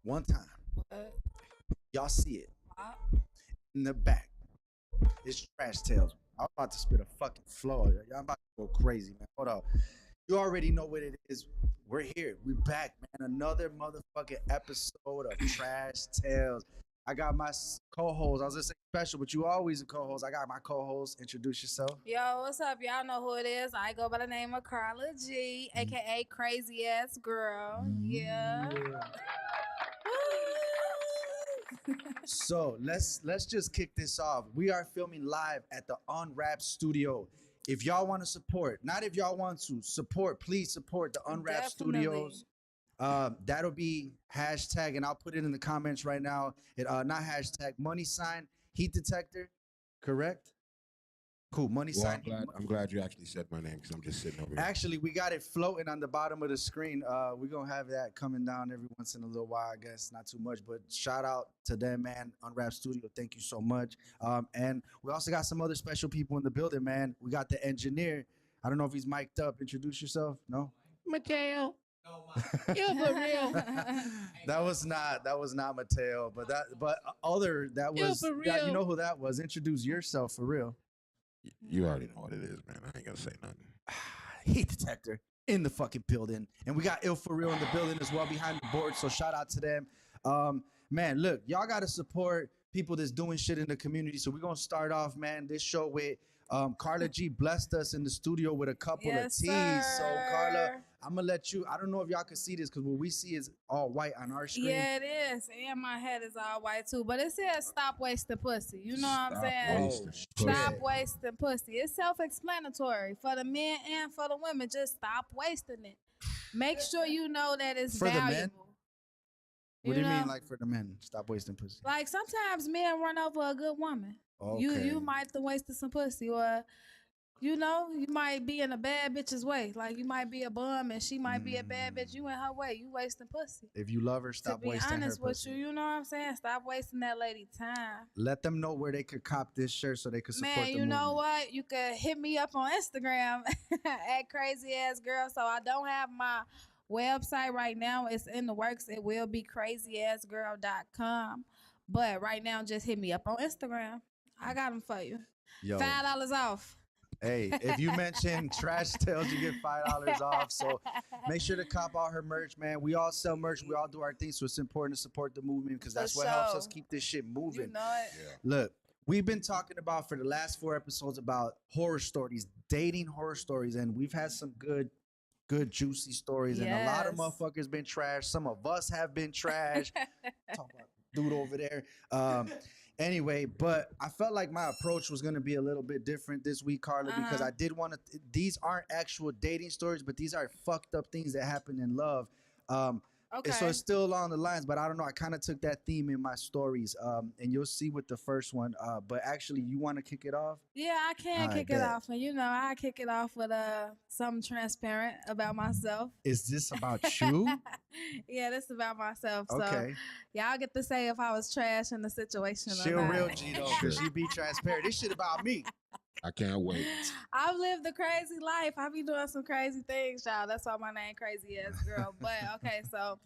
One time. Y'all see it Uh, in the back. It's Trash Tales. I'm about to spit a fucking flow. Y'all about to go crazy, man. Hold up. You already know what it is. We're here. We're back, man. Another motherfucking episode of Trash Tales. I got my co-host. I was gonna say special, but you always a co-host. I got my co-host. Introduce yourself. Yo, what's up? Y'all know who it is. I go by the name of Carla G, aka Crazy Ass Girl. Yeah. So let's just kick this off. We are filming live at the Unrap studio. If y'all want to support, not if y'all want to support, please support the Unwrap Studios. That'll be hashtag, and I'll put it in the comments right now. It not hashtag money sign heat detector, correct? Cool, money Well, sign. I'm glad you actually said my name because I'm just sitting over here. Actually, we got it floating on the bottom of the screen. We're gonna have that coming down every once in a little while, I guess. Not too much, but shout out to them, man. Unwrap Studio, thank you so much. And we also got some other special people in the building, man. We got the engineer. I don't know if he's mic'd up. Introduce yourself. No. Mateo. You for real? That was not Mateo, but you know who that was. Introduce yourself for real. You already know what it is, man. I ain't gonna say nothing. Heat detector in the fucking building, and we got Ill for real in the building as well behind the board. So shout out to them. Man, look, y'all gotta support people that's doing shit in the community. So we're gonna start off, man, this show with Carla G blessed us in the studio with a couple of teas. So Carla, I'm gonna let you. I don't know if y'all can see this because what we see is all white on our screen. Yeah, it is. And my head is all white too. But it says stop wasting pussy. You know what I'm saying? Stop wasting pussy. It's self-explanatory for the men and for the women. Just stop wasting it. Make sure you know that it's For the men? valuable. What do you mean, like for the men? Stop wasting pussy. Like sometimes men run over a good woman. Okay. You might have wasted some pussy, or you know, you might be in a bad bitch's way. Like you might be a bum and she might be a bad bitch. You in her way. You wasting pussy. If you love her, stop wasting her pussy. To be honest with you, you know what I'm saying? Stop wasting that lady time. Let them know where they could cop this shirt so they could support Man, the you movement. know what? You could hit me up on Instagram at Crazy Ass Girl. So I don't have my website right now. It's in the works. It will be crazyassgirl.com. But right now, just hit me up on Instagram. I got them for you. Yo. $5 off. Hey, if you mention Trash Tales, you get $5 off. So make sure to cop all her merch, man. We all sell merch. We all do our thing. So it's important to support the movement because that's what helps us keep this shit moving. You know it. Yeah. Look, we've been talking about for the last 4 episodes about horror stories, dating horror stories, and we've had some good juicy stories. Yes. And a lot of motherfuckers been trashed. Some of us have been trashed. Talk about dude over there. Anyway, but I felt like my approach was going to be a little bit different this week, Carla, because I did want to. These aren't actual dating stories, but these are fucked up things that happen in love. Okay. So it's still along the lines, but I don't know. I kind of took that theme in my stories, and you'll see with the first one. But actually, you want to kick it off? Yeah, I can kick it off. And, you know, I kick it off with something transparent about myself. Is this about you? Yeah, this is about myself. Okay. So y'all get to say if I was trash in the situation She or a not. real G, though, because she be transparent. This shit about me. I can't wait. I've lived a crazy life. I be doing some crazy things, y'all. That's why my name Crazy Ass Girl. But, okay, so,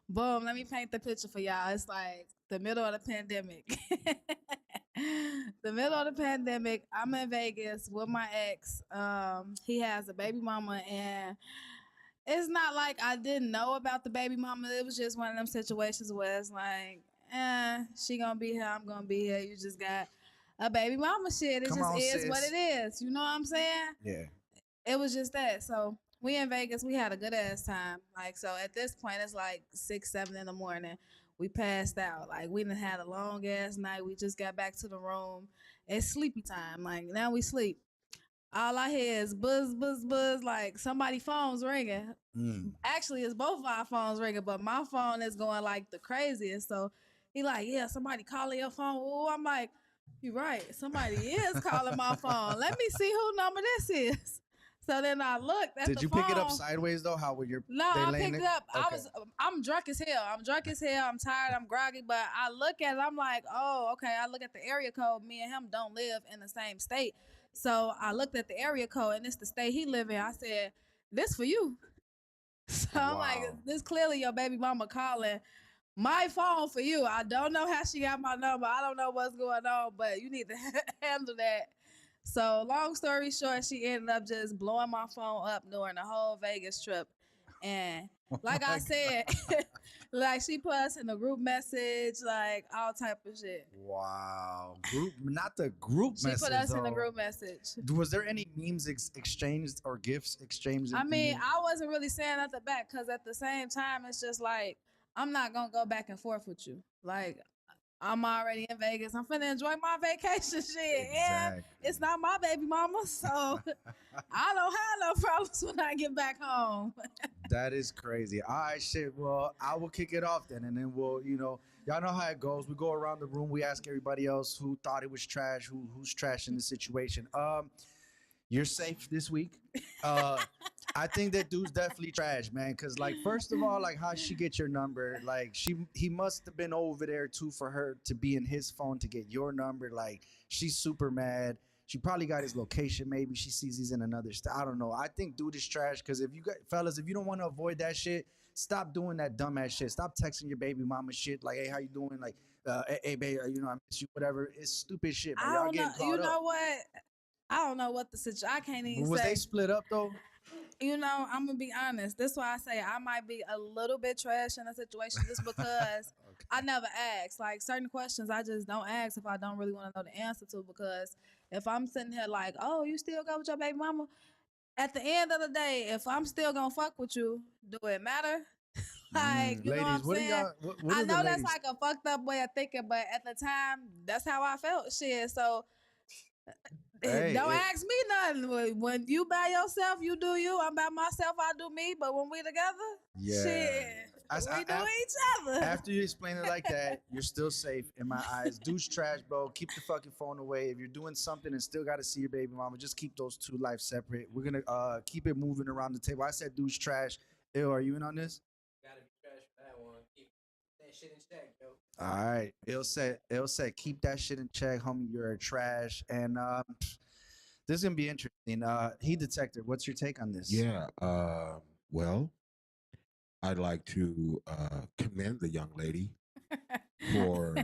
boom, let me paint the picture for y'all. It's like the middle of the pandemic. The middle of the pandemic, I'm in Vegas with my ex. He has a baby mama, and it's not like I didn't know about the baby mama. It was just one of them situations where it's like, she gonna be here, I'm gonna be here. You just got a baby mama shit. It is what it is. You know what I'm saying? Yeah. It was just that. So we in Vegas, we had a good ass time. Like, so at this point, it's like 6, 7 in the morning. We passed out. Like, we done had a long ass night. We just got back to the room. It's sleepy time. Like, now we sleep. All I hear is buzz, buzz, buzz. Like, somebody's phone's ringing. Actually, it's both of our phones ringing, but my phone is going like the craziest. So he like, yeah, somebody calling your phone. Oh, I'm like, you're right. Somebody is calling my phone. Let me see who number this is. So then I looked at the phone. Did you pick it up sideways though? How were your? No, I picked it up. Okay. I'm drunk as hell. I'm tired. I'm groggy. But I look at it. I'm like, oh, okay. I look at the area code. Me and him don't live in the same state. So I looked at the area code, and it's the state he live in. I said, this for you. So I'm like, this clearly your baby mama calling my phone for you. I don't know how she got my number. I don't know what's going on, but you need to handle that. So long story short, she ended up just blowing my phone up during the whole Vegas trip. And like I said, like she put us in a group message, like all type of shit. Wow. Group, not the group She message. put us in though. a group message. Was there any memes exchanged or gifts exchanged? I mean, I wasn't really saying nothing back because at the same time, it's just like, I'm not going to go back and forth with you. Like, I'm already in Vegas. I'm finna enjoy my vacation shit. Exactly. And it's not my baby mama, so I don't have no problems when I get back home. That is crazy. All right, shit. Well, I will kick it off then, and then we'll, y'all know how it goes. We go around the room. We ask everybody else who thought it was trash, who's trash in the situation. You're safe this week. I think that dude's definitely trash, man. Cause like, first of all, like, how she get your number? Like, he must have been over there too for her to be in his phone to get your number. Like, she's super mad. She probably got his location. Maybe she sees he's in another state. I don't know. I think dude is trash. Cause if you don't want to avoid that shit, stop doing that dumbass shit. Stop texting your baby mama shit. Like, hey, how you doing? Like, hey, babe, I miss you. Whatever. It's stupid shit. Man. I Y'all don't know. getting You caught know up. what? I don't know what the situation. I can't even Was say. they split up though? I'm gonna be honest. That's why I say I might be a little bit trash in a situation just because Okay. I never ask. Like certain questions, I just don't ask if I don't really want to know the answer to. Because if I'm sitting here like, oh, you still go with your baby mama? At the end of the day, if I'm still gonna fuck with you, do it matter? Like, you know ladies, what I'm saying? what I are the know ladies? that's like a fucked up way of thinking, but at the time, that's how I felt. Shit, so. Hey, Don't ask me nothing. When you by yourself, you do you. I'm by myself, I do me. But when we together, shit, we do each other. After you explain it like that, you're still safe in my eyes. Dude's trash, bro. Keep the fucking phone away. If you're doing something and still got to see your baby mama, just keep those two lives separate. We're gonna keep it moving around the table. I said dude's trash. Ew, are you in on this? Gotta be trash for that one. Keep that shit in check, yo. All right. It said keep that shit in check, homie. You're trash. And this is gonna be interesting. He detective, what's your take on this? Yeah. Well, I'd like to commend the young lady for,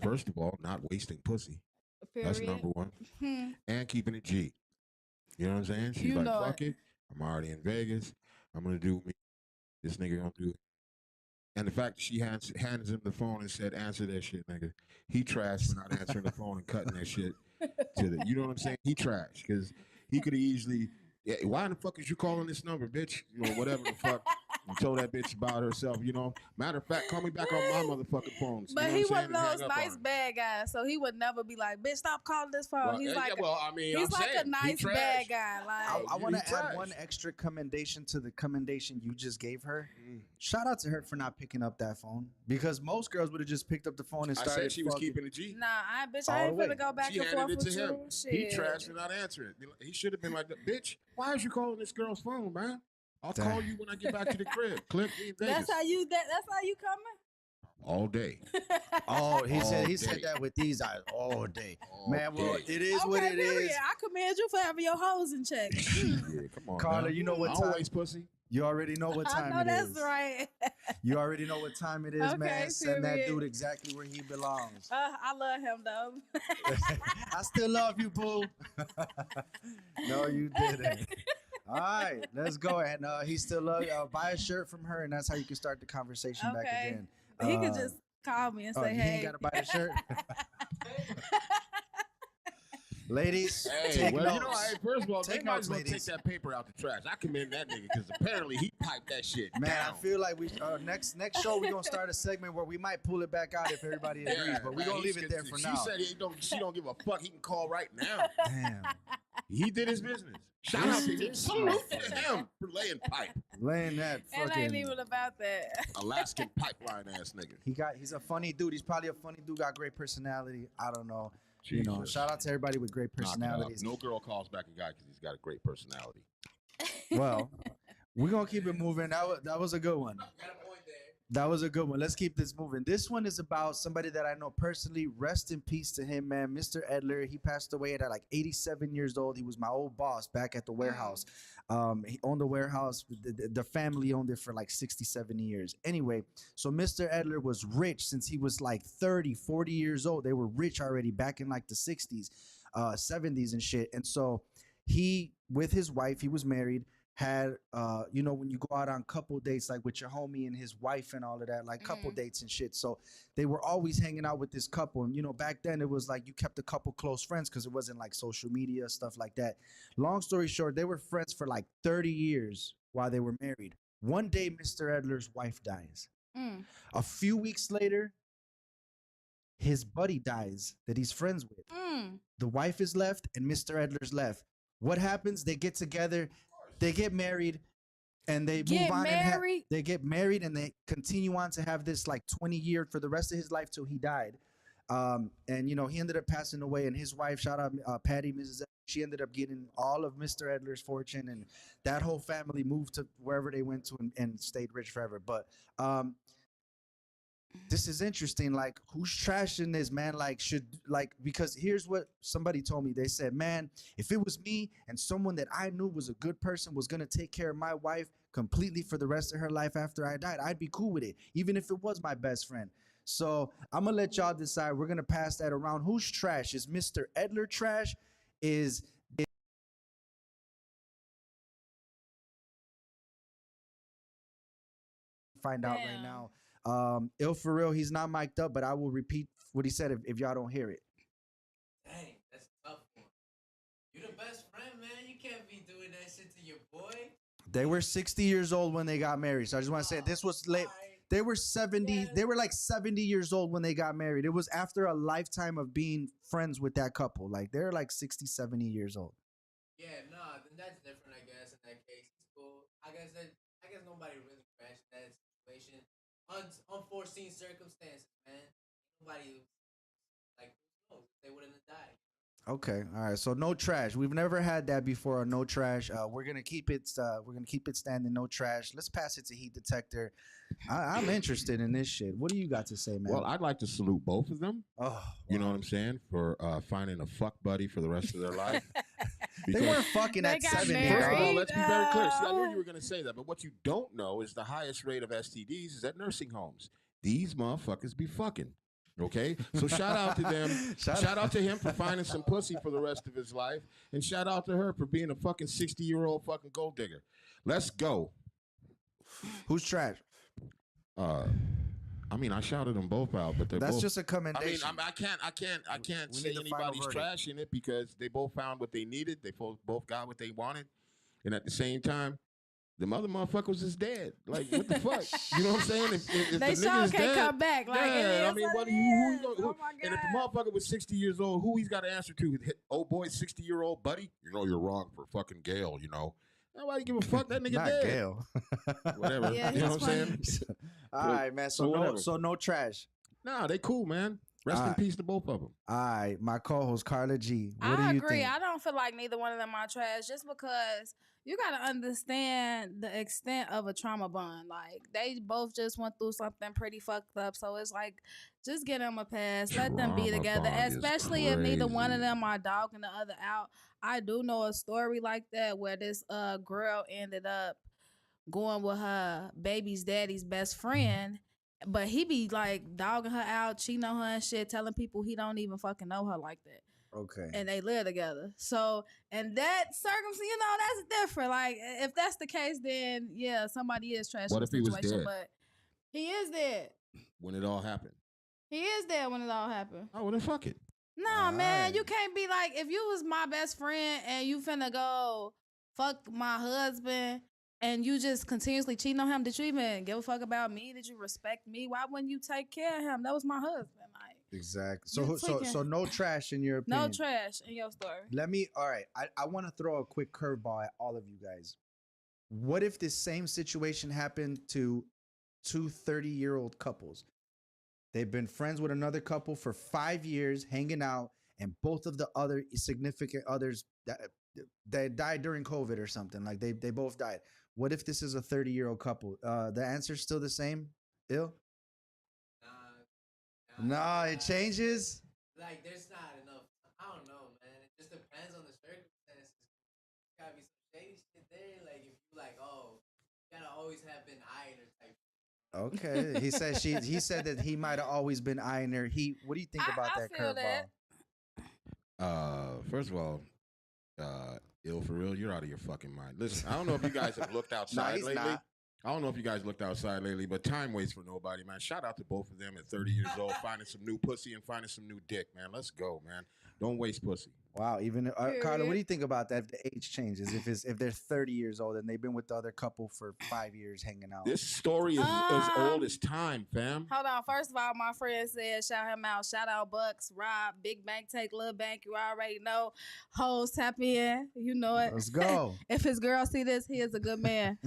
first of all, not wasting pussy. That's number one. And keeping it G. You know what I'm saying? She's You like, know fuck it. I'm already in Vegas. I'm going to do me. This nigga going to do it. And the fact that she hands him the phone and said, answer that shit, nigga. He trashed for not answering the phone and cutting that shit to the, you know what I'm saying? He trashed because he could have easily, yeah, why in the fuck is you calling this number, bitch? You know, whatever the fuck. And told that bitch about herself, you know. Matter of fact, call me back on my motherfucking phones. But you know he what I'm one of saying? those nice bad guys, so he would never be like, "Bitch, stop calling this phone." Well, He's like, he's a nice bad guy. Like, I want to add trash. one extra commendation to the commendation you just gave her. Shout out to her for not picking up that phone because most girls would have just picked up the phone and I started. said she was fucking. keeping the G. nah, I All ain't the way. finna go back She and forth handed it with to him. you. Shit. He trashed for not answering. He should have been like, bitch, why is you calling this girl's phone, man? I'll Damn. call you when I get back to the crib. Clip me in Vegas. That's how you coming? All day. Oh, he All said day. that with these eyes all day. All Man, well, day. it is what it period. is. I commend you for having your hoes in check. Yeah, come on, Carla, man. you know what I time? don't waste pussy. You already know what I time know it that's is. right. You already know what time it is, Okay, man. Send that period. dude exactly where he belongs. I love him though. I still love you, boo. No, you didn't. All right, let's go. And he still love you. Buy a shirt from her, and that's how you can start the conversation back Okay. again. He could just call me and say, you "Hey." ain't gotta buy a shirt. Ladies, Hey, take well, notes. you know, hey, first of all, Take they might notes, as well take ladies. that paper out the trash. I commend that nigga because apparently he piped that shit Man, down. I feel like we next show we're gonna start a segment where we might pull it back out if everybody agrees, but we're man, gonna leave it he's- there for she now. said she don't give a fuck. He can call right now. Damn, He did his business. Shout out to him. Salute to him for laying pipe. laying that It ain't fucking. even about that. Alaskan pipeline ass nigga. He's a funny dude. He's probably a funny dude. Got great personality. I don't know. You know, Jesus. shout out to everybody with great Knock it up. personalities. No girl calls back a guy because he's got a great personality. Well, we're gonna keep it moving. That was a good one. Got a point there. That was a good one. Let's keep this moving. This one is about somebody that I know personally. Rest in peace to him, man. Mr. Edler. He passed away at like 87 years old. He was my old boss back at the warehouse. He owned the warehouse. The family owned it for like 60, 70 years. Anyway, so Mr. Edler was rich since he was like 30, 40 years old. They were rich already back in like the 60s, 70s and shit. And so he, with his wife, he was married, had you know, when you go out on couple dates like with your homie and his wife and all of that, like couple dates and shit, so they were always hanging out with this couple. And you know, back then it was like you kept a couple close friends because it wasn't like social media stuff like that. Long story short, they were friends for like 30 years while they were married. One day Mr. Edler's wife dies. A few weeks later, his buddy dies that he's friends with. The wife is left and Mr. Edler's left. What happens? They get together, they get married, and they move on. They get married and they continue on to have this like 20-year for the rest of his life till he died. And you know, he ended up passing away, and his wife, shout out Patty, Mrs. She ended up getting all of Mr. Edler's fortune, and that whole family moved to wherever they went to and stayed rich forever. But this is interesting. Like, who's trashing this, man? Like, because here's what somebody told me. They said, man, if it was me and someone that I knew was a good person was gonna take care of my wife completely for the rest of her life after I died, I'd be cool with it, even if it was my best friend. So I'm gonna let y'all decide. We're gonna pass that around. Who's trash? Is Mr. Edler trash? Is find out right now. Ill for real, he's not mic'd up, but I will repeat what he said if y'all don't hear it. Dang, that's a tough one. You the best friend, man. You can't be doing that shit to your boy. They were 60 years old when they got married. So I just want to say this was late. They were 70. Yeah. They were like 70 years old when they got married. It was after a lifetime of being friends with that couple. Like they're like 60, 70 years old. Yeah, nah, then that's different, I guess. In that case, it's cool. I guess nobody really crashed that situation. Unforeseen circumstances, man. Nobody like who knows? They wouldn't have died. Okay, all right. So no trash. We've never had that before. No trash. We're gonna keep it. We're gonna keep it standing. No trash. Let's pass it to Heat Detector. I'm interested in this shit. What do you got to say, man? Well, I'd like to salute both of them. Oh, wow. You know what I'm saying? For finding a fuck buddy for the rest of their life. They weren't fucking at 70. First of all, let's be very clear. See, I knew you were going to say that, but what you don't know is the highest rate of STDs is at nursing homes. These motherfuckers be fucking. Okay, so shout out to them. shout out to him for finding some pussy for the rest of his life, and shout out to her for being a fucking 60-year-old fucking gold digger. Let's go. Who's trash? I mean, I shouted them both out, but that's both, just a commendation. I can't say anybody's trash in it because they both found what they needed. They both got what they wanted, and at the same time, the mother motherfuckers is dead. Like, what the fuck? You know what I'm saying? If they the sure nigga's can't dead, come back. Like, yeah, I mean, what? Who, oh my God. and if the motherfucker was 60 years old, who he's got to answer to? Old boy, 60-year-old buddy. You know you're wrong for fucking Gail. You know. Nobody give a fuck. That nigga Not dead. Gail. Whatever. Yeah, you know what I'm saying? All right, man. So no trash. Nah, they cool, man. Rest in peace to both of them. All right, my co-host Carla G. What do I you agree. think? I don't feel like neither one of them are trash just because you got to understand the extent of a trauma bond. Like, they both just went through something pretty fucked up. So it's like, just get them a pass. Let them be together. Especially if neither one of them are dogging the other out. I do know a story like that where this girl ended up going with her baby's daddy's best friend. But he be like dogging her out, cheating on her and shit, telling people he don't even fucking know her like that. Okay. And they live together. So, and that circumstance, you know, that's different. Like, if that's the case, then yeah, somebody is trash. What if he was dead? But he is dead. When it all happened. He is dead when it all happened. Oh, well then fuck it. Nah, man, you can't be like, if you was my best friend and you finna go fuck my husband and you just continuously cheating on him, did you even give a fuck about me? Did you respect me? Why wouldn't you take care of him? That was my husband. Like, exactly. So no trash in your opinion. No trash in your story. All right. I want to throw a quick curveball at all of you guys. What if this same situation happened to two 30-year-old couples? They've been friends with another couple for 5 years, hanging out, and both of the other significant others that died during COVID or something. Like they both died. What if this is a 30-year-old couple? The answer's still the same. Ill? Nah, it changes. Like, there's not enough. I don't know, man. It just depends on the circumstances. Gotta be some shady shit there. Like, if you like, oh, you gotta always have been eyeing her type. Okay. He said that he might have always been eyeing her. What do you think about I that feel that. curveball? First of all, ill for real, you're out of your fucking mind. Listen, I don't know if you guys have looked outside he's lately. not. I don't know if you guys looked outside lately, but time waits for nobody, man. Shout out to both of them at 30 years old, finding some new pussy and finding some new dick, man. Let's go, man. Don't waste pussy. Wow. Even Carla, what Period. do you think about that? If the age changes, if they're 30 years old and they've been with the other couple for 5 years hanging out. This story is as old as time, fam. Hold on. First of all, my friend said, shout him out. Shout out Bucks, Rob, Big Bank, take Little Bank. You already know. Hoes, tap in. You know it. Let's go. If his girl see this, he is a good man.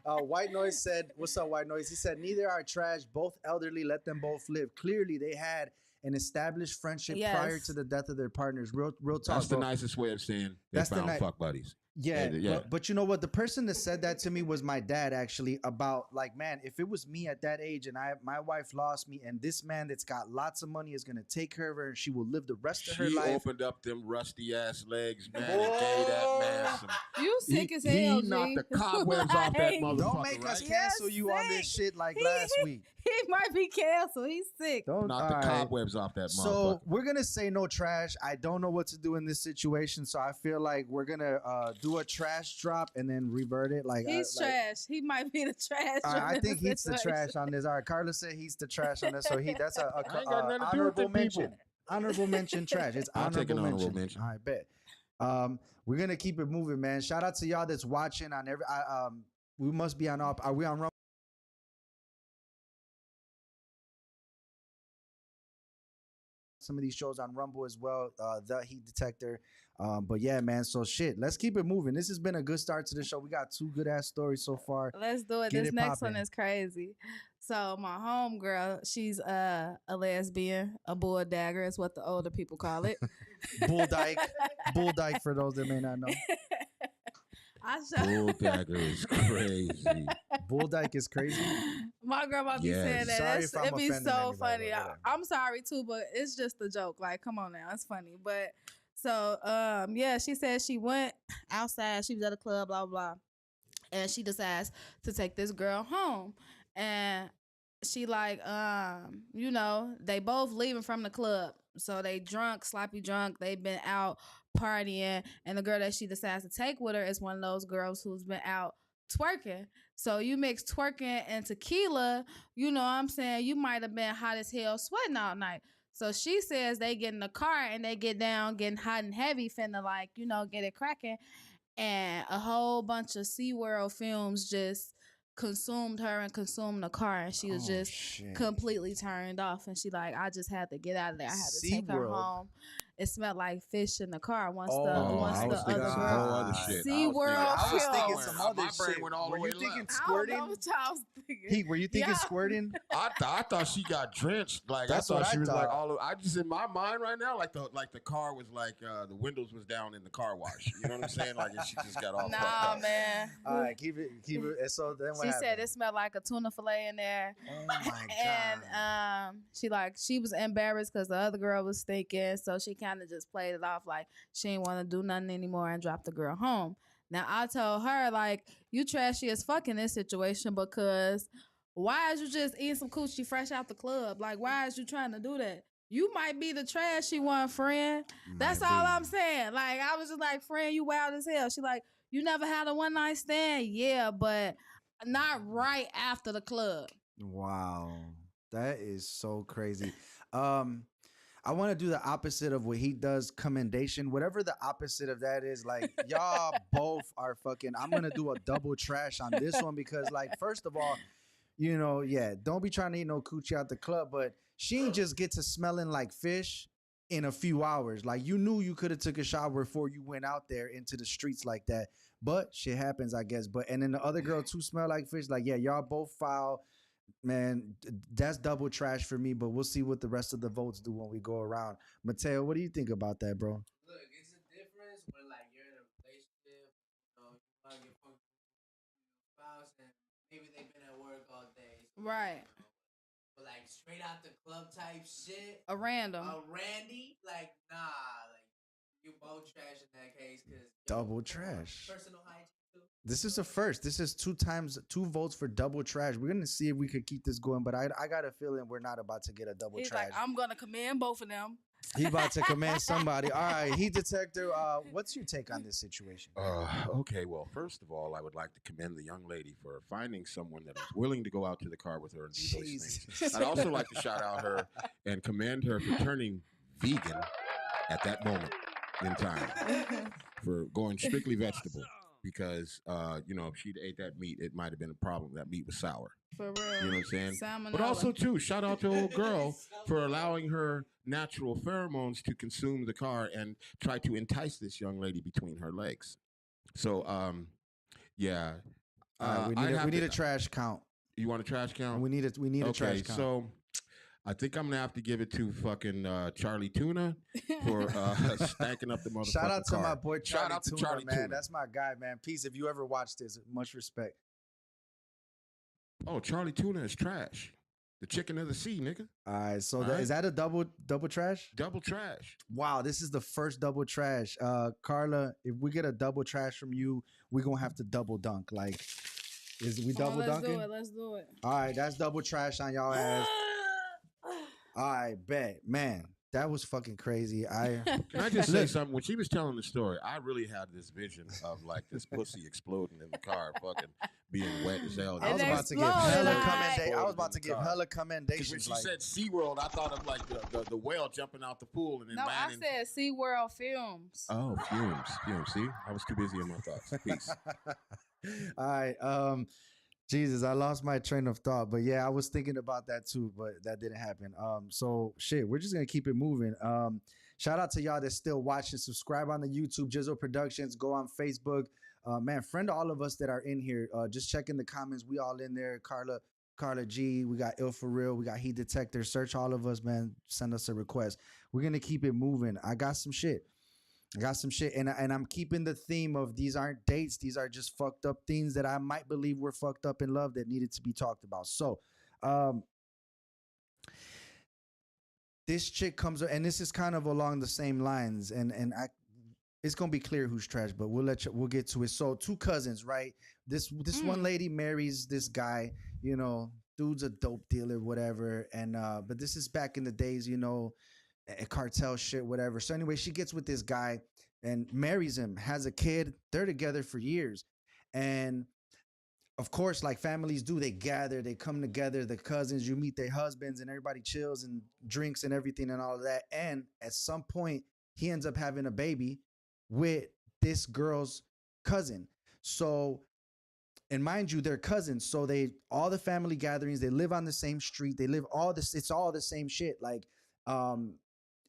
White Noise said, "What's up, White Noise?" He said, "Neither are trash. Both elderly. Let them both live. Clearly, they had an established friendship prior Yes. to the death of their partners. Real talk, That's the bro. nicest way of saying they That's the found ni- fuck buddies. Yeah, Yeah. But you know what? The person that said that to me was my dad. Actually, about like, man, if it was me at that age and my wife lost me, and this man that's got lots of money is gonna take care of her, and she will live the rest of her She life. opened up them rusty ass legs, man, and gave that man some. You sick as hell, He G. knocked the cobwebs off that Like, motherfucker. Don't make us right? cancel Yes, you on this sick. shit like He- last week. He might be canceled. He's sick. Don't Knocked the all right. cobwebs off that So motherfucker. we're gonna say no trash. I don't know what to do in this situation, so I feel like we're gonna do a trash drop and then revert it. Like He's trash. He might be the trash. I in think the he's the situation. trash on this. All right, Carla said he's the trash on this, so that's I ain't got nothing to do with honorable them mention. people. Honorable mention trash. It's I'll take honorable an honorable mention. mention. I bet. We're gonna keep it moving, man. Shout out to y'all that's watching on every. We must be on. Are we on? Some of these shows on Rumble as well, The Heat Detector. But yeah, man. So shit, let's keep it moving. This has been a good start to the show. We got 2 good ass stories so far. Let's do it. Get This it next one poppin'. is crazy. So my homegirl, she's a lesbian, a bull dagger is what the older people call it. Bull Dyke. Bull Dyke for those that may not know. I show Bull dagger is crazy. Bull Dyke is crazy. my grandma be Yes. saying that. Sorry if I'm It'd be offending so anybody, funny. but whatever. I'm sorry too, but it's just a joke. Like, come on now, it's funny. But so yeah, she said she went outside. She was at a club, blah blah, and she decides to take this girl home, and she like you know, they both leaving from the club, so they drunk, sloppy drunk. They've been out partying, and the girl that she decides to take with her is one of those girls who's been out twerking. So you mix twerking and tequila, you know what I'm saying, you might have been hot as hell sweating all night. So she says they get in the car and they get down getting hot and heavy, finna like, you know, get it cracking, and a whole bunch of SeaWorld films just consumed her and consumed the car, and she was Oh, just shit. completely turned off, and she like, I just had to get out of there. I had to take her SeaWorld? home. It smelled like fish in the car once Oh, once I the was other thinking girl. some whole other shit. SeaWorld I was thinking films. some My other brain shit. went all the Were way you thinking left. I don't know squirting? what y'all was thinking. Pete, were you thinking Yeah. squirting? I thought she got drenched. Like That's I what thought she I was like thought. all of, I just in my mind right now, like the car was like the windows was down in the car wash. You know what I'm saying? Like she just got all fucked Nah, up. man. All right, keep it. And so then what She said happened? it smelled like a tuna fillet in there. Oh my god. And she was embarrassed because the other girl was stinking, so she kind of just played it off like she didn't want to do nothing anymore and dropped the girl home. Now I told her, like, you trashy as fuck in this situation, because why is you just eating some coochie fresh out the club? Like, why is you trying to do that? You might be the trashy one, friend. That's Might all be. I'm saying. Like, I was just like, friend, you wild as hell. She like, you never had a one night stand? Yeah, but not right after the club. Wow, that is so crazy. I want to do the opposite of what he does. Commendation, whatever the opposite of that is. Like y'all both are fucking. I'm gonna do a double trash on this one because, like, first of all, you know, yeah, don't be trying to eat no coochie out the club, but she ain't just get to smelling like fish in a few hours. Like you knew you could have took a shower before you went out there into the streets like that. But shit happens, I guess. But and then the other girl too smell like fish. Like yeah, y'all both foul. Man, that's double trash for me, but we'll see what the rest of the votes do when we go around. Mateo, what do you think about that, bro? Look, it's a difference when like you're in a relationship, you know, you want to get fucked with your spouse, and maybe they've been at work all day, Right. But like straight out the club type shit, A random. Randy, like nah, like you both trash in that case because Double trash. personal hygiene too. This is a first. This is 2 votes for double trash. We're gonna see if we could keep this going, but I got a feeling we're not about to get a double He's trash. like, I'm gonna commend both of them. He about to command somebody. All right, heat detector. What's your take on this situation? Okay, well, first of all, I would like to commend the young lady for finding someone that is willing to go out to the car with her and do those things. Jesus. I'd also like to shout out her and commend her for turning vegan at that moment in time, for going strictly vegetable. Because, if she'd ate that meat, it might have been a problem. That meat was sour. For real. You know what I'm saying? Salmonella. But also, too, shout out to old girl for allowing her natural pheromones to consume the car and try to entice this young lady between her legs. So, yeah. All right, we need a trash count. You want a trash count? We need a trash count. So I think I'm gonna have to give it to fucking Charlie Tuna for stacking up the motherfucking Shout out to car. my boy Charlie Shout out to Tuna, Charlie man. Tuna. That's my guy, man. Peace. If you ever watch this, much respect. Oh, Charlie Tuna is trash. The chicken of the sea, nigga. All right, so All right. is that a double trash? Double trash. Wow, this is the first double trash. Carla, if we get a double trash from you, we're gonna have to double dunk. Like, we double dunking? Let's do it. All right, that's double trash on y'all ass. All right, bet. Man, that was fucking crazy. Can I just say something? When she was telling the story, I really had this vision of like this pussy exploding in the car, fucking being wet as hell. I was It about to give exploded, hella like- commendations. I was about to give hella Because commendations. when she Like, said SeaWorld, I thought of like the whale jumping out the pool and then No, I landing. said SeaWorld Films. Oh, fumes. See, I was too busy in my thoughts. Peace. all right. Jesus, I lost my train of thought, but yeah, I was thinking about that too, but that didn't happen. So shit, we're just gonna keep it moving. Shout out to y'all that's still watching. Subscribe on the YouTube, Gizzo Productions. Go on Facebook. Man, friend all of us that are in here. Just check in the comments. We all in there. Carla G. We got Ill for Real. We got Heat Detector. Search all of us, man. Send us a request. We're gonna keep it moving. I got some shit, and I'm keeping the theme of these aren't dates. These are just fucked up things that I might believe were fucked up in love that needed to be talked about. So, this chick comes, and this is kind of along the same lines, and it's gonna be clear who's trash, but we'll get to it. So, two cousins, right? This one lady marries this guy. Dude's a dope dealer, whatever. And but this is back in the days, a cartel shit, whatever. So anyway, she gets with this guy and marries him, has a kid. They're together for years. And of course, like families do, they gather, they come together, the cousins, you meet their husbands, and everybody chills and drinks and everything and all of that. And at some point, he ends up having a baby with this girl's cousin. So, and mind you, they're cousins. So all the family gatherings, they live on the same street. They live it's all the same shit. Like,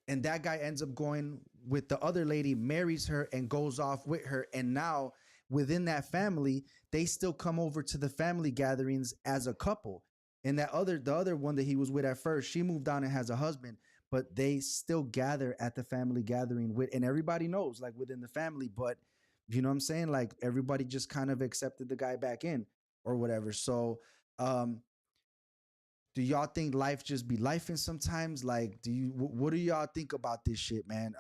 and that guy ends up going with the other lady, marries her, and goes off with her. And now within that family, they still come over to the family gatherings as a couple. And the other one that he was with at first, she moved on and has a husband, but they still gather at the family gathering and everybody knows, like within the family, but you know what I'm saying? Like everybody just kind of accepted the guy back in or whatever. So, do y'all think life just be lifing sometimes? Like, what do y'all think about this shit, man?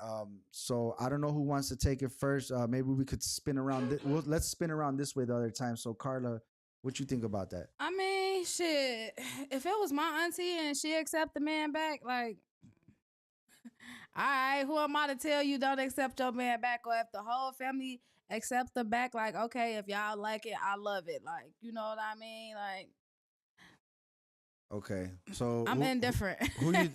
So I don't know who wants to take it first. Maybe we could spin around. Let's spin around this way the other time. So Carla, what you think about that? I mean, shit. If it was my auntie and she accept the man back, like, all right, who am I to tell you don't accept your man back? Or if the whole family accept the back, like, okay, if y'all like it, I love it. Like, you know what I mean? Like, okay, so I'm indifferent.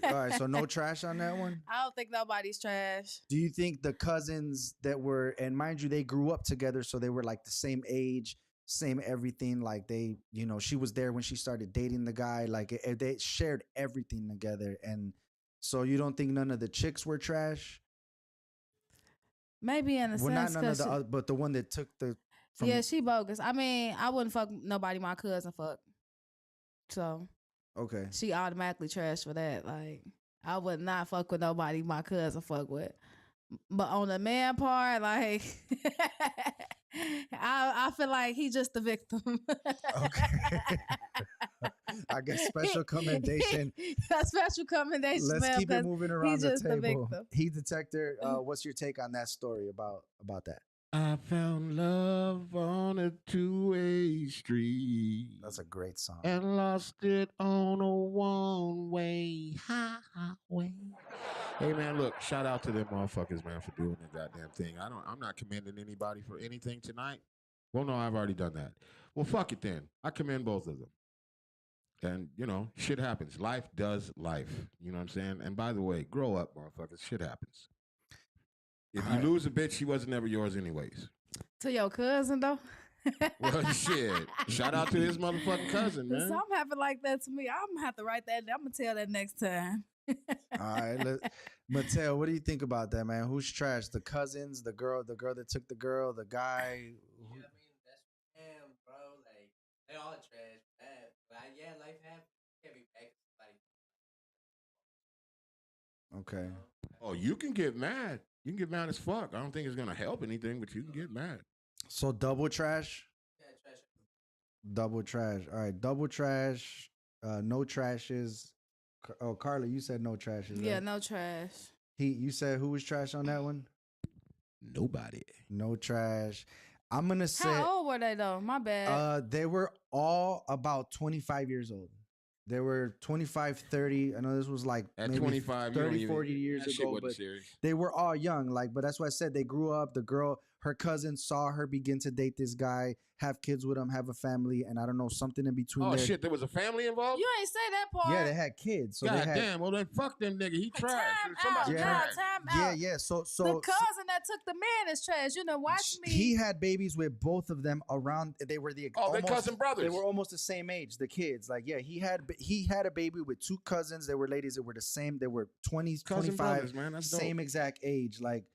All right, so no trash on that one? I don't think nobody's trash. Do you think the cousins that were, and mind you, they grew up together, so they were like the same age, same everything. Like they, she was there when she started dating the guy. Like they shared everything together. And so you don't think none of the chicks were trash? Maybe in a sense. Not none of the other, but the one that took yeah, she bogus. I mean, I wouldn't fuck nobody my cousin fuck. So. Okay. She automatically trash for that. Like, I would not fuck with nobody my cousin fuck with. But on the man part, like, I feel like he just the victim. Okay. I guess special commendation. A special commendation. Let's ma'am, keep it 'cause moving around he's the just the table. victim. Heat detector. What's your take on that story about that? I found love on a two-way street. That's a great song. And lost it on a one-way highway. Hey man, look, shout out to them motherfuckers, man, for doing the goddamn thing. I'm not commending anybody for anything tonight. Well, no, I've already done that. Well, fuck it then. I commend both of them. And, you know, shit happens. Life does life. You know what I'm saying? And by the way, grow up, motherfuckers. Shit happens. If you lose a bitch, she wasn't ever yours anyways. To your cousin, though? Well, shit. Shout out to his motherfucking cousin, man. Something happened like that to me. I'm going to have to write that. I'm going to tell that next time. All right, Mateo, what do you think about that, man? Who's trash? The cousins, the girl that took the girl, the guy. Yeah, I mean, that's damn, bro. Like, they all trash, bad. But yeah, life happens. Can't be back to somebody. Okay. Oh, you can get mad. You can get mad as fuck. I don't think it's going to help anything, but you can get mad. So double trash? Yeah, trash. Double trash. All right, double trash. No trashes. Oh, Carla, you said no trashes. Yeah, right? no trash. You said who was trash on that one? Nobody. No trash. I'm gonna say. How old were they, though? My bad. They were all about 25 years old. They were 25, 30. I know this was like At maybe 25, 30, 40 years that shit ago, wasn't but serious. they were all young. Like, but that's why I said they grew up. The girl, her cousin, saw her begin to date this guy, have kids with him, have a family, and I don't know, something in between. Oh there. shit, there was a family involved? You ain't say that part. Yeah, they had kids. So God they had, damn, well then fuck them nigga. He trash. Time Somebody out. Yeah. Nah, trash. time out. yeah. So The cousin that took the man is trash. You know, watch me. he had babies with both of them around. They were the Oh, they're cousin brothers. They were almost the same age. The kids, like, yeah, he had a baby with two cousins. They were ladies that were the same. They were 20, Cousin 25, brothers, man. That's same dope. exact age. Like,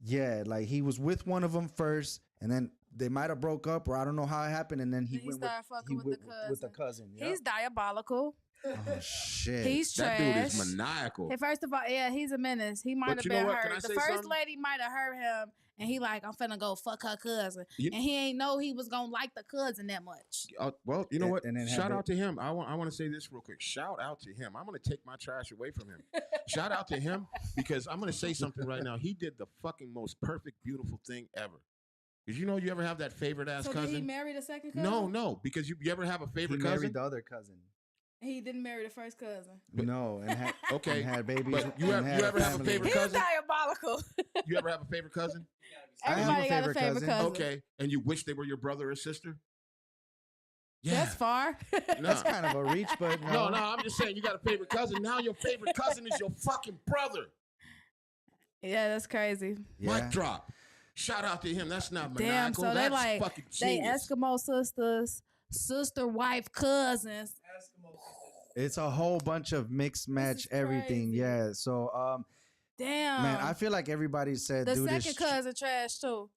yeah, like he was with one of them first, and then they might have broke up, or I don't know how it happened, and then he He went started fucking with the cousin. Yeah. He's diabolical. Oh shit. He's That trash. dude is maniacal. Hey, first of all, yeah, he's a menace. He might have you know been what? Can I hurt. The say first something? lady might have hurt him, and he like, I'm finna go fuck her cousin, You- and he ain't know he was gonna like the cousin that much. Well, you know what? And then Shout had out to him. I want to say this real quick. Shout out to him. I'm going to take my trash away from him. Shout out to him because I'm going to say something right now. He did the fucking most perfect, beautiful thing ever. Did you know you ever have that favorite ass So cousin? did he marry the second cousin? No, because you ever have a He favorite married cousin? the other cousin. He didn't marry the first cousin. No, and had Okay, and had babies. but you and had ever have a family. favorite He's cousin? diabolical. You ever have a favorite cousin? I have a Everybody got a favorite favorite cousin. cousin. Okay, and you wish they were your brother or sister? Yeah. That's far. That's kind of a reach, but No, I'm just saying you got a favorite cousin. Now your favorite cousin is your fucking brother. Yeah, that's crazy. Yeah. Mic drop. Shout out to him. That's not Damn, maniacal. so they That's like fucking they genius. Eskimo sisters, sister, wife, cousins. It's a whole bunch of mixed match is everything. crazy. Yeah. So Damn. man, I feel like everybody said the do second this cousin trash too.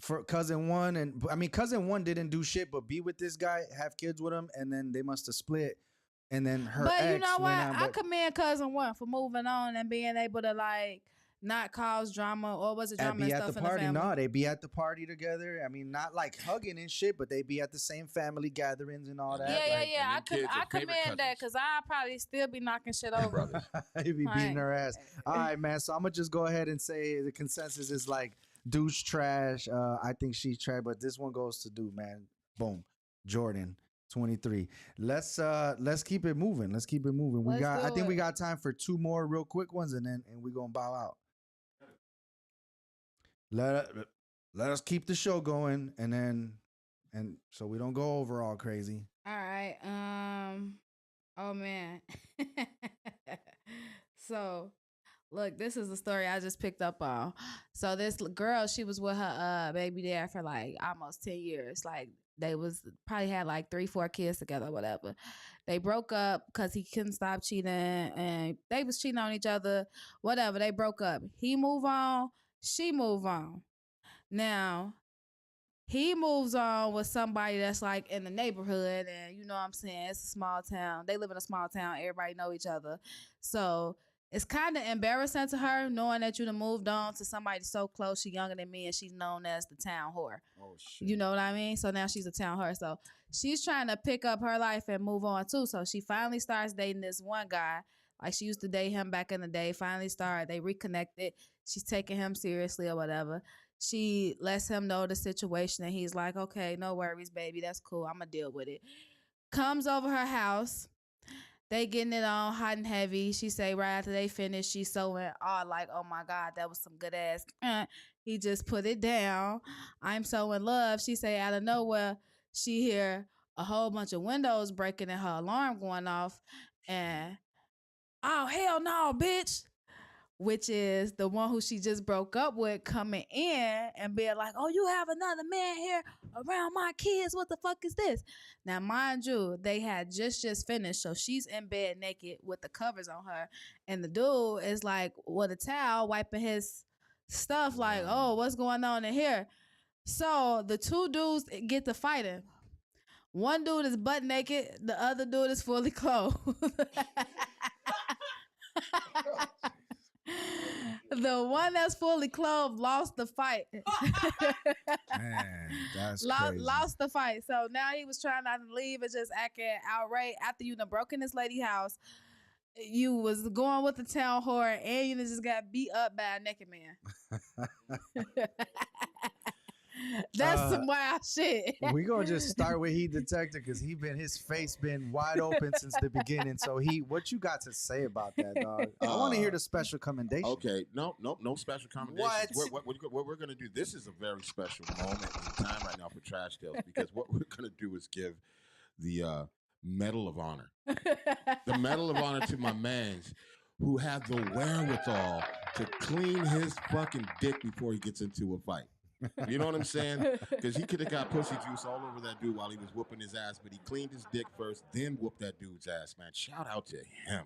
for cousin one, and I mean cousin one didn't do shit but be with this guy, have kids with him, and then they must have split. And then her But ex you know what? went on, I but commend cousin one for moving on and being able to like not cause drama, or was it and drama be and at stuff the in the party. family? No, they be at the party together. I mean, not like hugging and shit, but they be at the same family gatherings and all that. Yeah, like, yeah. and them kids I are favorite commend that cousins. because I'll probably still be knocking shit over. he be beating Like- her ass. All right, man. So I'm gonna just go ahead and say the consensus is like douche trash. I think she's trash, but this one goes to dude, man. Boom, Jordan, 23. Let's keep it moving. Let's keep it moving. Let's I do think we it. got time for two more real quick ones, and we gonna bow out. Let us keep the show going, and so we don't go over all crazy. All right. Oh man. So, look, this is the story I just picked up on. So this girl, she was with her baby dad for like almost 10 years. Like they was probably had like 3-4 kids together, whatever. They broke up because he couldn't stop cheating, and they was cheating on each other. Whatever. They broke up. He moved on. She moved on. Now, he moves on with somebody that's like in the neighborhood, and you know what I'm saying, it's a small town. They live in a small town. Everybody know each other. So it's kind of embarrassing to her knowing that you done moved on to somebody so close. She younger than me, and she's known as the town whore. Oh shit. You know what I mean? So now she's a town whore. So she's trying to pick up her life and move on too. So she finally starts dating this one guy. Like she used to date him back in the day. Finally they reconnected. She's taking him seriously or whatever. She lets him know the situation, and he's like, okay, no worries, baby. That's cool. I'm going to deal with it. Comes over her house. They getting it on hot and heavy. She say right after they finish, she's so in awe, like, oh my God, that was some good ass. He just put it down. I'm so in love. She say out of nowhere, she hear a whole bunch of windows breaking and her alarm going off. And, oh, hell no, bitch. Which is the one who she just broke up with coming in and being like, oh, you have another man here around my kids. What the fuck is this? Now, mind you, they had just finished. So she's in bed naked with the covers on her. And the dude is like with a towel wiping his stuff like, oh, what's going on in here? So the two dudes get to fighting. One dude is butt naked. The other dude is fully clothed. The one that's fully clothed lost the fight. Man, that's crazy. Lost the fight. So now he was trying not to leave and just acting outright after you done broken this lady house. You was going with the town whore and you just got beat up by a naked man. That's some wild shit. We gonna just start with Heat Detector because his face been wide open since the beginning. So what you got to say about that, dog? I want to hear the special commendation. Okay, no special commendations. What we're gonna do? This is a very special moment in time right now for Trash Tales because what we're gonna do is give the Medal of Honor, the Medal of Honor to my mans who have the wherewithal to clean his fucking dick before he gets into a fight. You know what I'm saying? Because he could have got pussy juice all over that dude while he was whooping his ass, but he cleaned his dick first, then whooped that dude's ass, man. Shout out to him.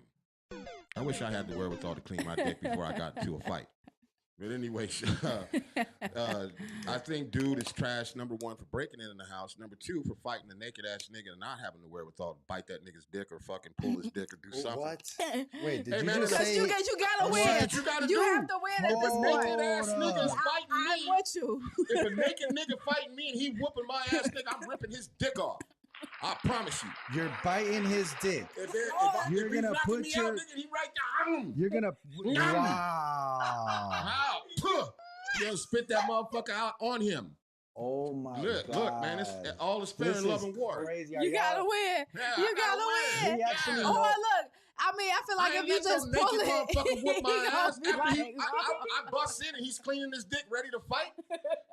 I wish I had the wherewithal to clean my dick before I got into a fight. But anyway, I think dude is trash, number one, for breaking in the house. Number two, for fighting a naked-ass nigga and not having the wherewithal to bite that nigga's dick or fucking pull his dick or do something. What? Wait, did Hey, you man, just say... You gotta win. What you gotta do? You have to win at this If a point. naked-ass nigga is fighting I'm me, with you. if a naked nigga fighting me and he whooping my ass, nigga, I'm ripping his dick off. I promise you. You're biting his dick. You're gonna put your... Out, nigga, he right there. You're gonna... Wow. How? You'll spit that motherfucker out on him. Oh my God. Look, man, it's all is fair in love and war. Crazy. You gotta win. Yeah, You gotta win. Actually Oh, look. I mean, I feel like if you just pull it, motherfucker whoop my ass be after like, I bust in and he's cleaning his dick, ready to fight.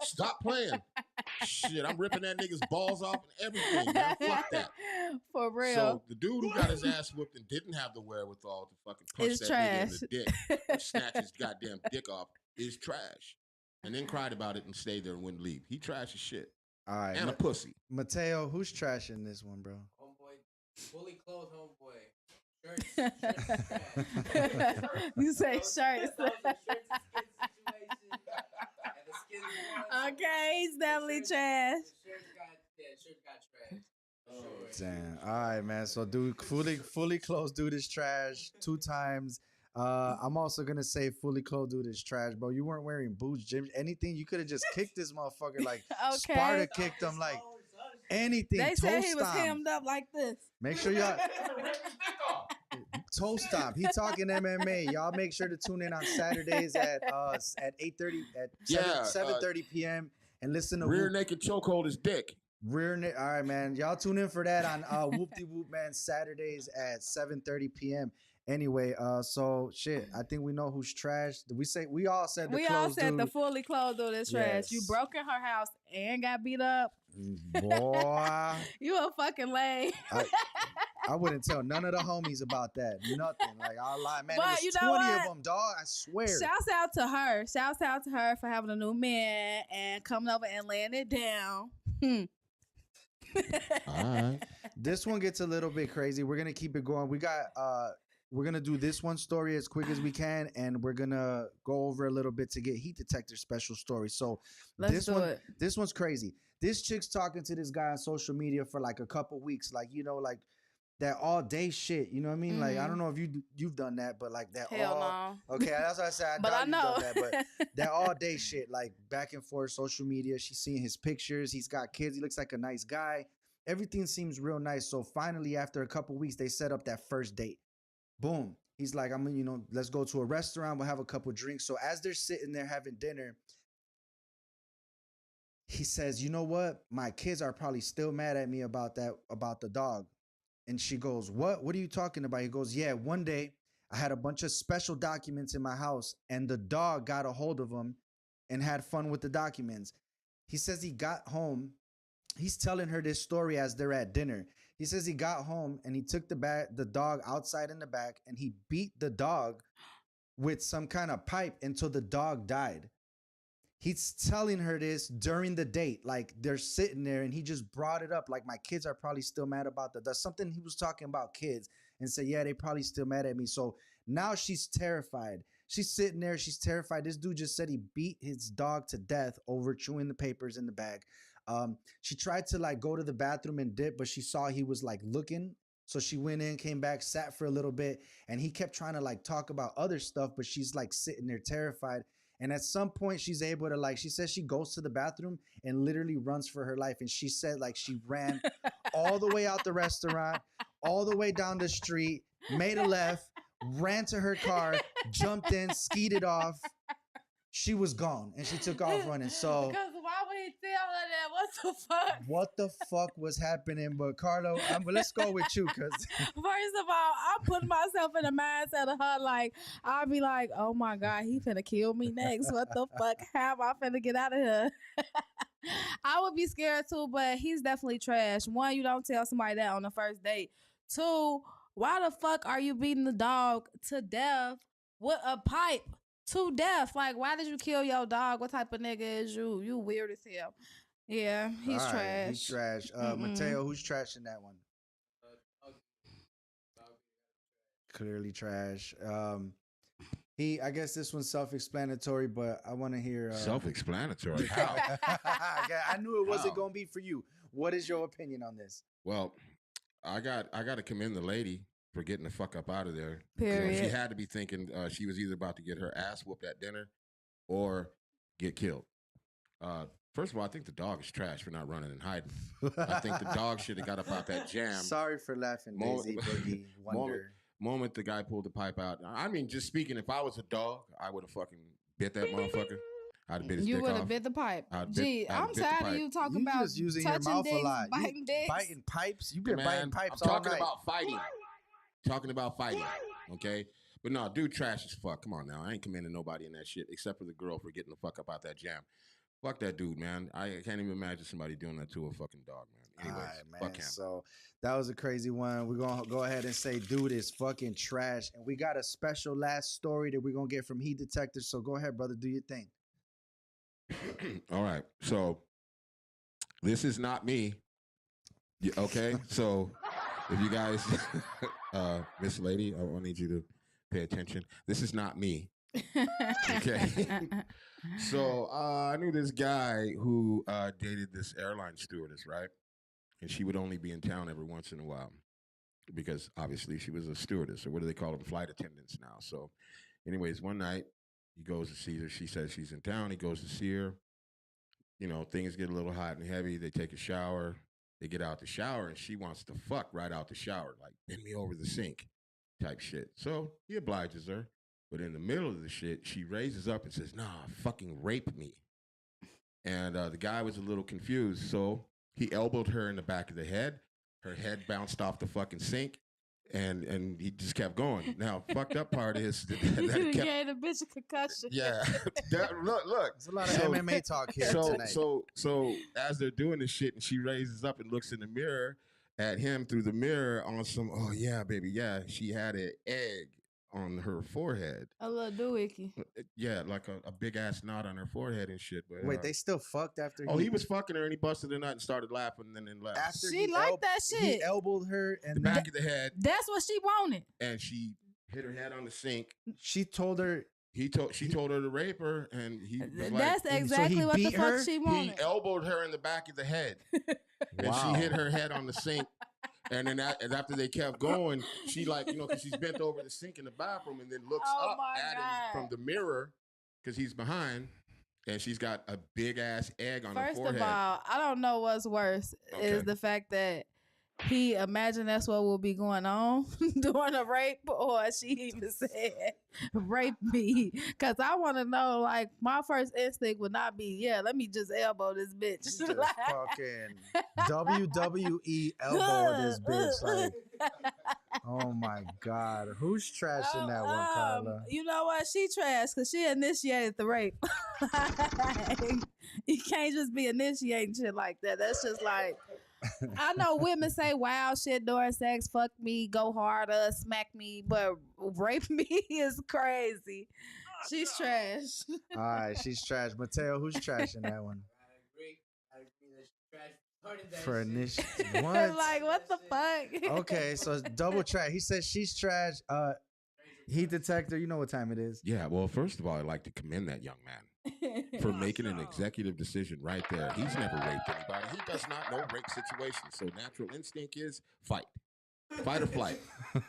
Stop playing. Shit, I'm ripping that nigga's balls off and everything, man. Fuck that. For real. So the dude who got his ass whooped and didn't have the wherewithal to fucking punch that nigga in the dick or snatch his goddamn dick off is trash. And then cried about it and stayed there and wouldn't leave. He trash as shit. All right. And a pussy. Mateo, who's trashing this one, bro? Homeboy, fully clothed homeboy. Shirts. You say shirts. Okay, he's definitely trash. Shirt got trash. Damn. All right, man. So, dude, fully clothed dude is trash 2 times. I'm also gonna say fully clothed dude is trash, bro. You weren't wearing boots, gym, anything. You could have just kicked this motherfucker like Okay. Sparta kicked him, like anything. They toe said he was stomp. hemmed up like this. Make sure y'all toe stomp. He talking MMA. Y'all make sure to tune in on Saturdays at 8:30 at 7:30 p.m. and listen to Rear naked chokehold is dick. All right, man. Y'all tune in for that on Whoop De Whoop Man Saturdays at 7:30 p.m. Anyway, so shit. I think we know who's trash. We all said the We clothes all said dude. the fully clothed dude is trash. Yes. You broke in her house and got beat up. Boy. You a fucking lame. I wouldn't tell none of the homies about that. Nothing. Like, I'll lie, man. But It was you know 20 what? of them, dog. I swear. Shouts out to her. Shouts out to her for having a new man and coming over and laying it down. All right. This one gets a little bit crazy. We're gonna keep it going. We're gonna do this one story as quick as we can, and we're gonna go over a little bit to get Heat Detector special story. So Let's do it. This one's crazy. This chick's talking to this guy on social media for like a couple weeks, like, you know, like that all day shit. You know what I mean? Like I don't know if you've done that, but like that Hell all. no. Okay, that's what I said. But I doubt know. you've done that, but that all day shit, like back and forth, social media. She's seeing his pictures. He's got kids. He looks like a nice guy. Everything seems real nice. So finally, after a couple weeks, they set up that first date. Boom. He's like, I'm gonna, let's go to a restaurant. We'll have a couple drinks. So as they're sitting there having dinner, he says, you know what? My kids are probably still mad at me about the dog. And she goes, what? What are you talking about? He goes, yeah, one day I had a bunch of special documents in my house and the dog got a hold of them and had fun with the documents. He says he got home. He's telling her this story as they're at dinner. He says he got home and he took the dog outside in the back and he beat the dog with some kind of pipe until the dog died. He's telling her this during the date, like they're sitting there, and he just brought it up. Like, my kids are probably still mad about that. That's something he was talking about kids and said, yeah, they probably still mad at me. So now she's terrified. She's sitting there. She's terrified. This dude just said he beat his dog to death over chewing the papers in the bag. She tried to like go to the bathroom and dip, but she saw he was like looking. So she went in, came back, sat for a little bit, and he kept trying to like talk about other stuff, but she's like sitting there terrified. And at some point she's able to like, she says she goes to the bathroom and literally runs for her life. And she said like she ran all the way out the restaurant, all the way down the street, made a left, ran to her car, jumped in, skied it off. She was gone and she took off running. So because why would he tell her that? What the fuck? What the fuck was happening? But Carlo, let's go with you, because First of all, I'm putting myself in the mindset of her. Like, I'll be like, oh my God, he finna kill me next. What the fuck? How am I finna get out of here? I would be scared too, but he's definitely trash. One, you don't tell somebody that on the first date. Two, why the fuck are you beating the dog to death with a pipe? To death. Like, why did you kill your dog? What type of nigga is you? You weird as hell. Yeah, he's trash. He's trash. Mateo, who's trash in that one? Clearly trash. I guess this one's self-explanatory, but I want to hear. Self-explanatory? How? I knew it wasn't How? going to be for you. What is your opinion on this? Well, I got to commend the lady for getting the fuck up out of there. Period. She had to be thinking she was either about to get her ass whooped at dinner or get killed. First of all, I think the dog is trash for not running and hiding. I think the dog should have got up out that jam. Sorry for laughing, Daisy Boogie Wonder. Moment the guy pulled the pipe out. I mean, just speaking, if I was a dog, I would have fucking bit that motherfucker. I'd have bit his dick off. You would have bit the pipe. I'm bit the tired pipe. of you talking You about just using touching your mouth dicks, a lot. biting dicks. Biting pipes? You've been Man, biting pipes I'm all talking night. about fighting. Talking about fighting, okay? But no, dude, trash as fuck. Come on now. I ain't commending nobody in that shit except for the girl for getting the fuck up out that jam. Fuck that dude, man. I can't even imagine somebody doing that to a fucking dog, man. Anyways, All right, man. fuck him. So that was a crazy one. We're going to go ahead and say dude is fucking trash. And we got a special last story that we're going to get from Heat Detective. So go ahead, brother. Do your thing. All right. So this is not me. Okay? So if you guys, Miss Lady, I need you to pay attention. This is not me. Okay. So I knew this guy who dated this airline stewardess, right? And she would only be in town every once in a while because obviously she was a stewardess, or what do they call them? Flight attendants now. So anyways, one night he goes to see her. She says she's in town. He goes to see her. You know, things get a little hot and heavy. They take a shower. They get out the shower, and she wants to fuck right out the shower, like bend me over the sink type shit. So he obliges her. But in the middle of the shit, she raises up and says, nah, fucking rape me. And the guy was a little confused. So he elbowed her in the back of the head. Her head bounced off the fucking sink. And he just kept going. Now, fucked up part is that You kept, gave the bitch a concussion. yeah. Look. There's a lot of MMA talk here tonight. So as they're doing this shit, and she raises up and looks in the mirror at him through the mirror on some, oh yeah, baby, yeah, she had an egg on her forehead. A little doohickey. Yeah, like a big ass knot on her forehead and shit. But Wait, they still fucked after he was fucking her and he busted a nut and started laughing and then left. After She liked that shit. He elbowed her and The back of the head, That's what she wanted. and she hit her head on the sink. she told her She told her to rape her, and he was That's like, exactly what the beat fuck her? she he wanted. elbowed her in the back of the head, and Wow. she hit her head on the sink. And then and after they kept going, she like, because she's bent over the sink in the bathroom and then looks Oh up my at him from God. the mirror because he's behind, and she's got a big ass egg on her First forehead. of all, I don't know what's worse is the fact that he imagined that's what will be going on during a rape, or she even said rape me. Because I want to know, like, my first instinct would not be, yeah, let me just elbow this bitch. Just fucking WWE elbow this bitch. Like, oh my God. Who's trashing that one, Carla? You know what? She trashed because she initiated the rape. You can't just be initiating shit like that. That's just like, I know women say wild shit during sex, fuck me, go harder, smack me, but rape me is crazy. She's trash. All right, she's trash. Mateo, who's trashing that one? I agree that she trash started that For shit. initiative. What? Like, what the fuck? Okay, so it's double trash. He says she's trash. Heat detector, you know what time it is. Yeah, well, first of all, I'd like to commend that young man for making an executive decision right there. He's never raped anybody. He does not know rape situations. So natural instinct is fight. Fight or flight.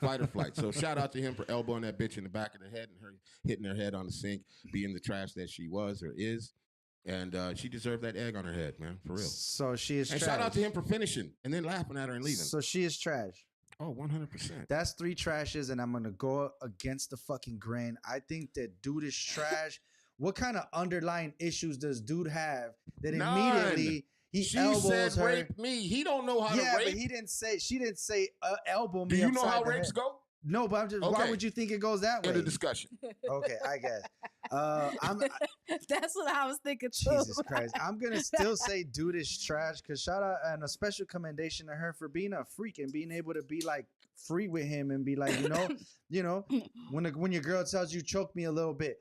Fight or flight. So shout out to him for elbowing that bitch in the back of the head and her hitting her head on the sink, being the trash that she was or is. And she deserved that egg on her head, man, for real. So she is And trash. shout out to him for finishing and then laughing at her and leaving. So she is trash. Oh, 100%. That's 3 trashes, and I'm going to go against the fucking grain. I think that dude is trash. What kind of underlying issues does dude have that immediately she elbows said her? Rape me. He don't know how to rape. But she didn't say elbow me. Do you know how upside the rapes head. go? No, but I'm just. Okay. Why would you think it goes that way? In the discussion. Okay, I guess. That's what I was thinking too. Jesus Christ. I'm going to still say dude is trash because shout out and a special commendation to her for being a freak and being able to be like free with him and be like, when your girl tells you choke me a little bit,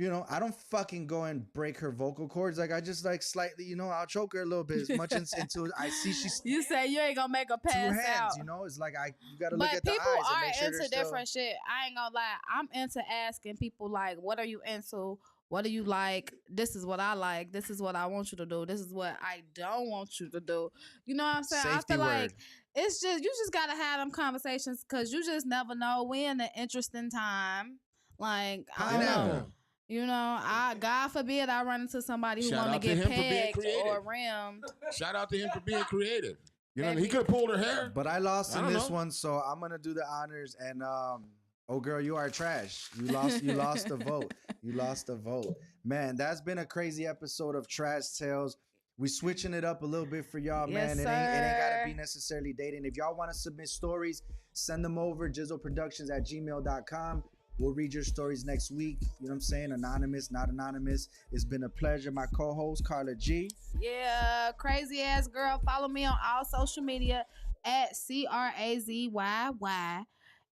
I don't fucking go and break her vocal cords. Like I just like slightly, I'll choke her a little bit as much until I see she's. You say you ain't gonna make a pass 2 hands, out. It's like you gotta look at the eyes. But people and make sure are into different shit. I ain't gonna lie. I'm into asking people like, what are you into? What do you like? This is what I like. This is what I want you to do. This is what I don't want you to do. You know what I'm saying? Safety I feel word. like it's just, you just gotta have them conversations because you just never know. We're in an interesting time. Like, I don't know. God forbid I run into somebody who want to get pegged or rimmed. Shout out to him for being creative. He could have pulled her hair. But I lost in this one, so I'm gonna do the honors. And oh girl, you are trash. You lost the vote. You lost the vote. Man, that's been a crazy episode of Trash Tales. We switching it up a little bit for y'all, Yes, man. It sir. ain't gotta be necessarily dating. If y'all want to submit stories, send them over, GizzoProductions@gmail.com. We'll read your stories next week. You know what I'm saying? Anonymous, not anonymous. It's been a pleasure. My co-host, Carla G. Yeah, crazy ass girl. Follow me on all social media at CRAZYY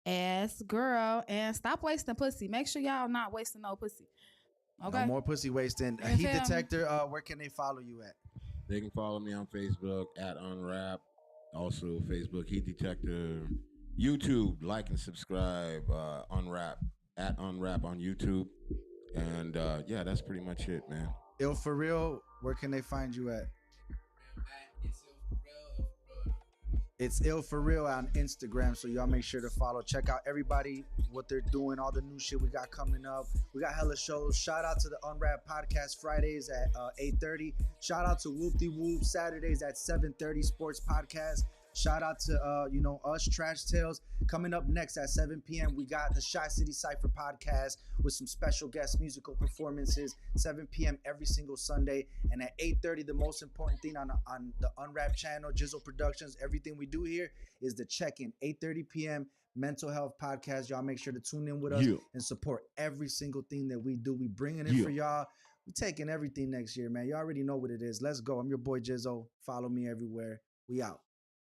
ass girl. And stop wasting pussy. Make sure y'all not wasting no pussy. Okay. No more pussy wasting. You Heat feel me? detector, where can they follow you at? They can follow me on Facebook at Unrap. Also, Facebook Heat Detector. YouTube, like and subscribe. Unrap at Unrap on YouTube. And that's pretty much it, man. Ill for real, where can they find you at? It's Ill for real on Instagram, so y'all make sure to follow. Check out everybody, what they're doing, all the new shit we got coming up. We got hella shows. Shout out to the Unrap Podcast Fridays at 8:30. Shout out to Whoop De Whoop Saturdays at 7:30 Sports Podcast. Shout out to us, Trash Tales. Coming up next at 7 p.m. we got the Shy City Cypher podcast with some special guest musical performances. 7 p.m. every single Sunday, and at 8:30 the most important thing on the Unrap channel, Gizzo Productions. Everything we do here is the check-in. 8:30 p.m. mental health podcast. Y'all make sure to tune in with us and support every single thing that we do. We bringing it for y'all. We taking everything next year, man. You already know what it is. Let's go. I'm your boy Gizzo. Follow me everywhere. We out.